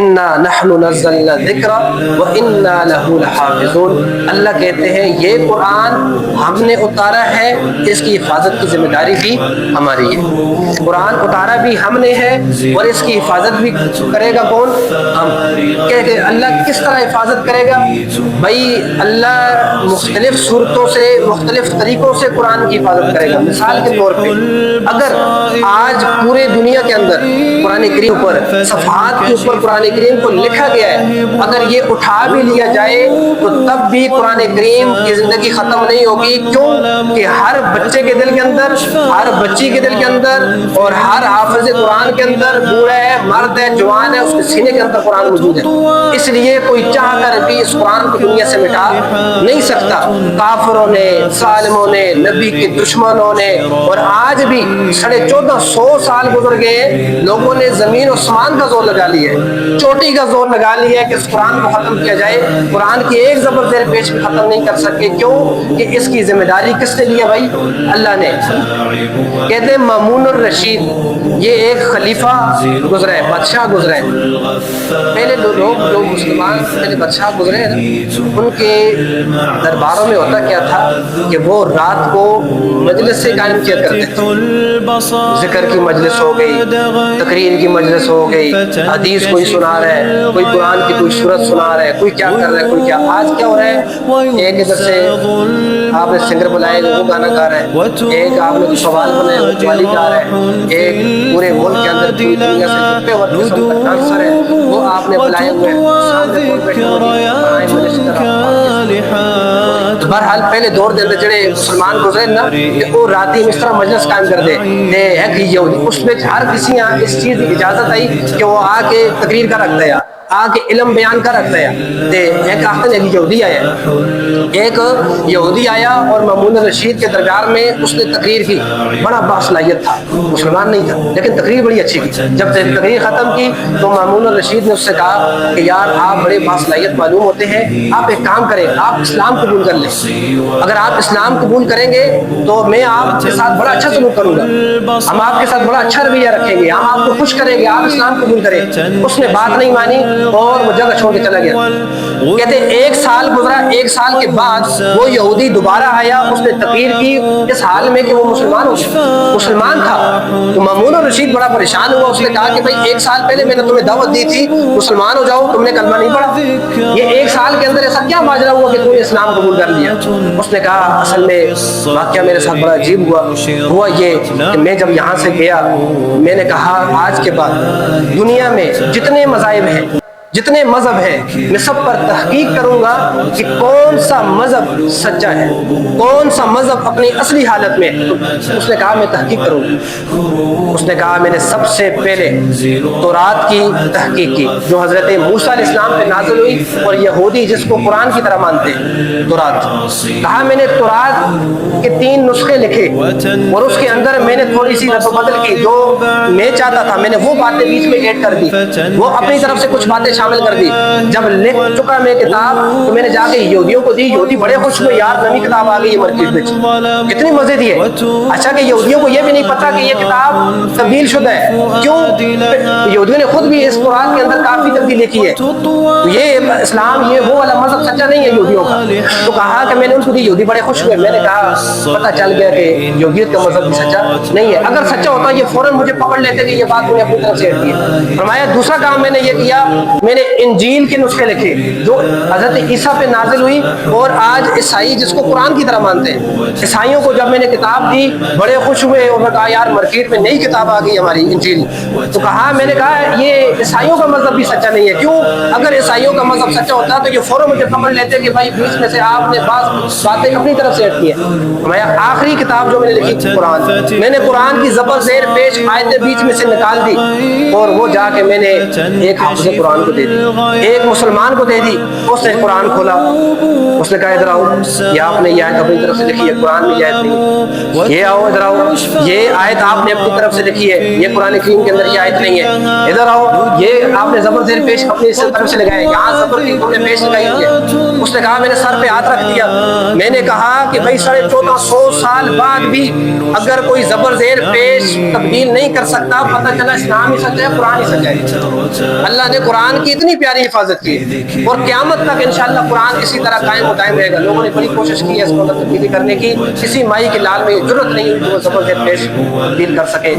انا نحن نزلنا الذکر وانا له لحافظون۔ اللہ کہتے ہیں یہ قرآن ہم نے اتارا ہے، اس کی حفاظت کی ذمہ داری بھی ہماری ہے۔ قرآن اتارا بھی ہم نے ہے اور اس کی حفاظت بھی کرے گا کون؟ ہم۔ کہ اللہ کس طرح حفاظت کرے گا؟ بھائی اللہ مختلف صورتوں سے مختلف طریقوں سے قرآن کی حفاظت کرے گا۔ مثال کے طور پہ اگر آج پورے دنیا کے اندر قرآن کریم پر صفحات کے اوپر قرآن کریم کو لکھا گیا ہے، اگر یہ اٹھا بھی لیا جائے تو تب بھی قرآن کریم کی زندگی ختم نہیں ہوگی۔ کیوں کہ ہر بچے کے دل کے اندر، ہر بچی کے دل کے اندر اور ہر حافظ قرآن کے اندر، بوڑھا ہے، مرد ہے، جوان ہے، اس کے سینے کے اندر قرآن موجود ہے۔ اس لیے کوئی چاہ کر بھی اس قرآن کو دنیا سے مٹا نہیں سکتا۔ کافروں نے، ظالموں نے، نبی کے دشمنوں نے، اور آج بھی 1450 سال گزر گئے، لوگوں نے زمین و آسمان کا زور لگا لیا ہے، چوٹی کا زور لگا لیا ہے کہ اس قرآن کو ختم کیا جائے۔ قرآن کی ایک زبر زیر پیش بھی ختم نہیں کر سکے۔ کیوں کہ اس کی ذمہ داری کس نے لیا بھائی؟ اللہ نے۔ کہتے ہیں مامون الرشید، یہ ایک خلیفہ گزرا ہے، بادشاہ گزرا ہے۔ پہلے لوگ مسلمان پہلے بادشاہ گزرے ہیں، ان کے درباروں میں ہوتا کیا تھا کہ وہ رات کو مجلس سے قائم کیا کرتے تھے۔ ذکر کی مجلس ہو گئی، تقریر کی مجلس ہو گئی، حدیث کوئی سنا رہا ہے، کوئی قرآن کی کوئی سورت سنا رہا ہے، کوئی کیا کر رہا ہے، کوئی کیا۔ آج کیا ہو رہا ہے؟ ایک ادھر سے آپ نے سنگر بلائے وہ گانا گا رہا ہے، ایک آپ نے سوال بنایا وہ قوالی گا رہا ہے، ایک پورے ملک کے اندر پوری دنیا سے چھپے اور قسم کا ڈانسر ہے وہ آپ نے بلائے ہوئے ہیں، سامنے کون بیٹھے ہوئے۔ بہرحال پہلے دور دے اندر جڑے مسلمان گزرے نا کہ وہ راتی اس طرح مجلس قائم کر دے ہے کہ یہودی، اس میں ہر کسی یہاں اس چیز کی اجازت آئی کہ وہ آ کے تقریر کا رکھتا ہے، آ کے علم بیان کا رکھتا ہے۔ ایک آخر یہودی آیا، ایک یہودی آیا اور مامون الرشید کے دربار میں اس نے تقریر کی، بڑا باصلاحیت تھا، مسلمان نہیں تھا لیکن تقریر بڑی اچھی کی۔ جب تقریر ختم کی تو مامون الرشید نے اس سے کہا کہ یار آپ بڑے باصلاحیت معلوم ہوتے ہیں، آپ ایک کام کریں، آپ اسلام قبول کر لیں۔ اگر آپ اسلام قبول کریں گے تو میں آپ کے ساتھ بڑا اچھا سلوک کروں گا، ہم آپ کے ساتھ بڑا اچھا رویہ رکھیں گے، ہم آپ کو خوش کریں گے، آپ اسلام قبول کریں۔ اس نے بات نہیں مانی اور وہ جگہ چھوڑ کے چلا گیا۔ کہتے ایک سال گزرا، ایک سال کے بعد وہ یہودی دوبارہ آیا، اس نے تقریر کی اس حال میں کہ وہ مسلمان ہو گیا، مسلمان تھا۔ تو مامون الرشید بڑا پریشان ہوا، اس نے کہا کہ بھائی ایک سال پہلے میں نے تمہیں دعوت دی تھی مسلمان ہو جاؤ، تم نے کلمہ نہیں پڑھا، یہ ایک سال کے اندر ایسا کیا ماجرا ہوا کہ تم نے اسلام قبول کر لیا؟ اس نے کہا اصل میں واقعہ میرے ساتھ بڑا عجیب ہوا یہ کہ میں جب یہاں سے گیا میں نے کہا آج کے بعد دنیا میں جتنے مذاہب ہیں، جتنے مذہب ہیں، میں سب پر تحقیق کروں گا کہ کون سا مذہب سچا ہے، کون سا مذہب اپنی اصلی حالت میں۔ اس نے کہا میں تحقیق کروں گا۔ اس نے کہا میں نے سب سے پہلے تورات کی تحقیق کی جو حضرت موسیٰ علیہ السلام پہ نازل ہوئی، اور یہودی جس کو قرآن کی طرح مانتے ہیں تورات۔ کہا میں نے تورات کے 3 نسخے لکھے اور اس کے اندر میں نے تھوڑی سی رد و بدل کی، جو میں چاہتا تھا میں نے وہ باتیں بیچ میں ایڈ کر دی، وہ اپنی طرف سے کچھ باتیں شامل کر دی۔ جب لکھ چکا میں کتاب تو میں نے جا کے یہودیوں کو دی، یہودی بڑے خوش ہوئے، یار نئی کتاب آ گئی ہے مارکیٹ میں، کتنی مزے دی ہے۔ اچھا کہ یہودیوں کو یہ بھی نہیں پتا کہ یہ کتاب تبدیل شدہ ہے، کیوں؟ یہودیوں نے خود بھی اس قرآن کے اندر کافی تبدیلی کی ہے، یہ اسلام یہ وہ والا مذہب سچا نہیں ہے یہودیوں کا۔ تو کہا کہ میں نے ان کو دی، یہودی بڑے خوش ہوئے۔ میں نے کہا پتہ چل گیا کہ یہودیت کا مذہب بھی سچا نہیں ہے، اگر سچا ہوتا یہ فوراً مجھے پکڑ لیتے کہ یہ بات میں نے اپنی طرف سے ایڈ کی ہے۔ فرمایا دوسرا کام میں نے یہ کیا، میں نے انجیل کے نسخے لکھے جو حضرت عیسیٰ پہ نازل ہوئی، اور آج عیسائی جس کو قرآن کی طرح مانتے ہیں، عیسائیوں کو جب میں نے کتاب دی بڑے خوش ہوئے، اور میں کہا یار مارکیٹ میں نئی کتاب آ گئی ہماری انجیل۔ تو کہا میں نے کہا یہ عیسائیوں کا مذہب بھی سچا نہیں ہے، کیوں؟ اگر عیسائیوں کا مذہب سچا ہوتا تو یہ فوراً مجھے پکڑ لیتے کہ بھائی بیچ میں سے آپ نے بعض باتیں اپنی طرف سے ایڈ کی ہے۔ میں آخری کتاب جو میں نے لکھی قرآن، میں نے قرآن کی زبر زیر پیش آیتیں بیچ میں سے نکال دی، اور وہ جا کے میں نے ایک حافظ قرآن کو دے دی، ایک مسلمان کو دے دی۔ اس نے قرآن کھولا، اس نے کہا ادھر آؤ، یہ آپ نے یہ آیت اپنی طرف سے لکھی ہے، قرآن میں یہ آیت نہیں ہے، یہ آؤ ادھر آؤ، یہ آیت آپ نے اپنی طرف سے لکھی ہے، یہ قرآن کریم کے اندر یہ آیت نہیں ہے، ادھر آؤ، یہ آپ نے زبر زیر پیش اپنی طرف سے لگایا، یہاں زبر کی تم نے پیش لگائی ہوئی ہے۔ اس نے کہا میں نے سر پہ ہاتھ رکھ دیا، میں نے کہا کہ بھائی 1450 سال بعد بھی اگر کوئی زبر زیر پیش تبدیل نہیں کر سکتا، پتہ چلا اسلام ہی سچ ہے، قرآن ہی سچ ہے۔ اللہ نے قرآن کی کی اتنی پیاری حفاظت کی اور قیامت تک انشاءاللہ قرآن اسی طرح قائم و دائم رہے گا. لوگوں نے بڑی کوشش کی ہے اس کو تبدیلی کرنے کی, کسی مائی کے لال میں ضرورت نہیں وہ زبردست پیش تبدیل کر سکے.